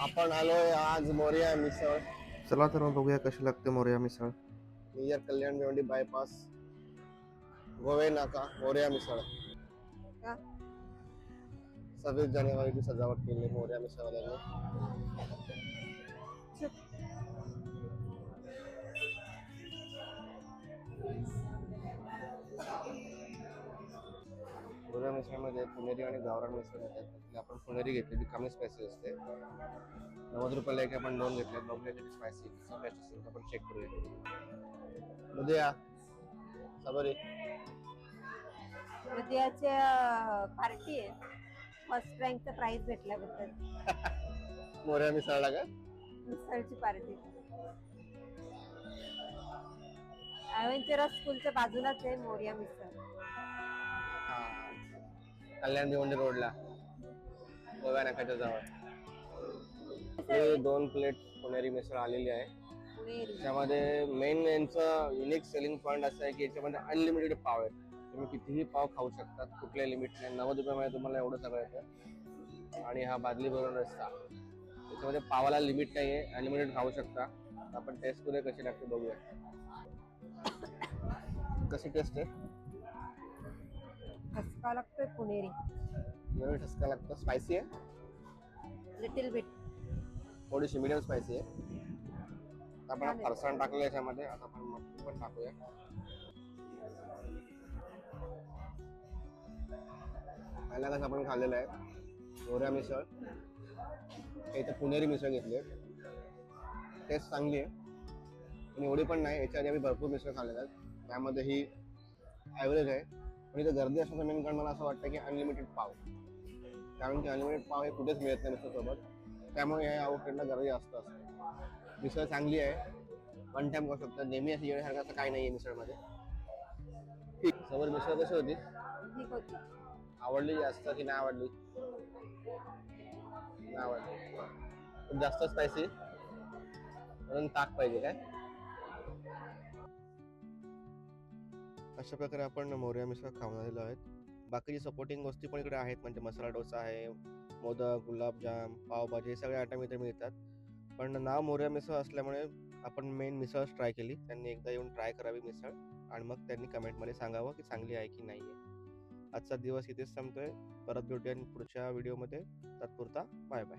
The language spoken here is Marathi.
आपण आलोय आज मोरया मिसळ. चला तर मग बघूया कशी लागते मोरया मिसळ. नियर कल्याण भिवंडी बायपास, गोवे नाका, मोरया मिसळ. 26 जानेवारीची सजावट केली मोरया मिसळवाल्यांनी. मोरया मिसळमध्ये पुणेरी आणि गावरान मिसळ येतात. त्यातली आपण पुणेरी घेतली ती कमी स्पायसी असते. 90 रुपयाला एक आपण 2 घेतले. बघूया किती स्पायसी कसं टेस्ट असेल तर आपण चेक करूया. बघूया सबरी. उद्याच्या पार्टी आहे. फर्स्ट रँकचा प्राइज भेटल्याबद्दल मोरया मिसळला का? मिसळची पार्टी. ॲव्हेंचरस स्कूलच्या बाजूलाच आहे मोरया मिसळ. कल्याण भिवंडी रोडला गोव्या नाक्याच्या जवळ. हे 2 प्लेट पुणेरी मिसळ आलेली आहे. पुणेरी. त्यामध्ये मेन यांचं युनिक सेलिंग पॉईंट असं आहे की याच्यामध्ये अनलिमिटेड पाव आहेत. तुम्ही कितीही पाव खाऊ शकतात, कुठल्या लिमिट नाही. 90 रुपयामध्ये तुम्हाला एवढं सगळं येतं. आणि हा बादली भरून रस्ता, त्याच्यामध्ये पावाला लिमिट नाही आहे, अनलिमिटेड खाऊ शकता. आपण टेस्ट करूया कशी लागते बघूया. कशी टेस्ट आहे? ठसका लागतोय पुणेरी. एवढी ठसका लागतं. स्पायसी आहे, लिटिल बिट. थोडीशी मिडियम स्पायसी आहे. आपण फरसाण टाकलं याच्यामध्ये, आता आपण मटकी पण टाकूया. पहिल्यांदाच आपण खाल्लेलं आहे मोरया मिसळ. इथं पुणेरी मिसळ घेतली आहे. टेस्ट चांगली आहे पण एवढी पण नाही. याच्या आधी आम्ही भरपूर मिसळ खाल्लेल्या आहेत, त्यामध्ये ही ॲव्हरेज आहे. पण इथं गर्दी असण्याचं मेन कारण मला असं वाटतं की अनलिमिटेड पाव, कारण की अनलिमिटेड पाव हे कुठेच मिळत नाही मिसळसोबत. त्यामुळे या आउटलेटला गर्दी जास्त असते. मिसळ चांगली आहे, वन टाइम खाऊ शकता. नेहमी असं येण्यासारखं असं काही नाही आहे मिसळमध्ये. ठीक. समोर मिसळ कशी होती? ठीक होती. आवडली जास्त की नाही आवडली? नाही आवडली. खूप जास्त स्पायसी म्हणून ताक पाहिजे काय? अशा प्रकारे आपण मोरया मिसळ खाऊन आलेलो आहेत. बाकीची सपोर्टिंग वस्तू पण इकडे आहेत, म्हणजे मसाला डोसा आहे, मोदक, गुलाबजाम, पावभाजी हे सगळे आयटम इथे मिळतात. पण नाव मोरया मिसळ असल्यामुळे आपण मेन मिसळच ट्राय केली. त्यांनी एकदा येऊन ट्राय करावी मिसळ आणि मग त्यांनी कमेंटमध्ये सांगावं की चांगली आहे की नाही आहे. आजचा दिवस इथेच संपतोय. परत भेटूया पुढच्या व्हिडिओमध्ये. तात्पुरता बाय बाय.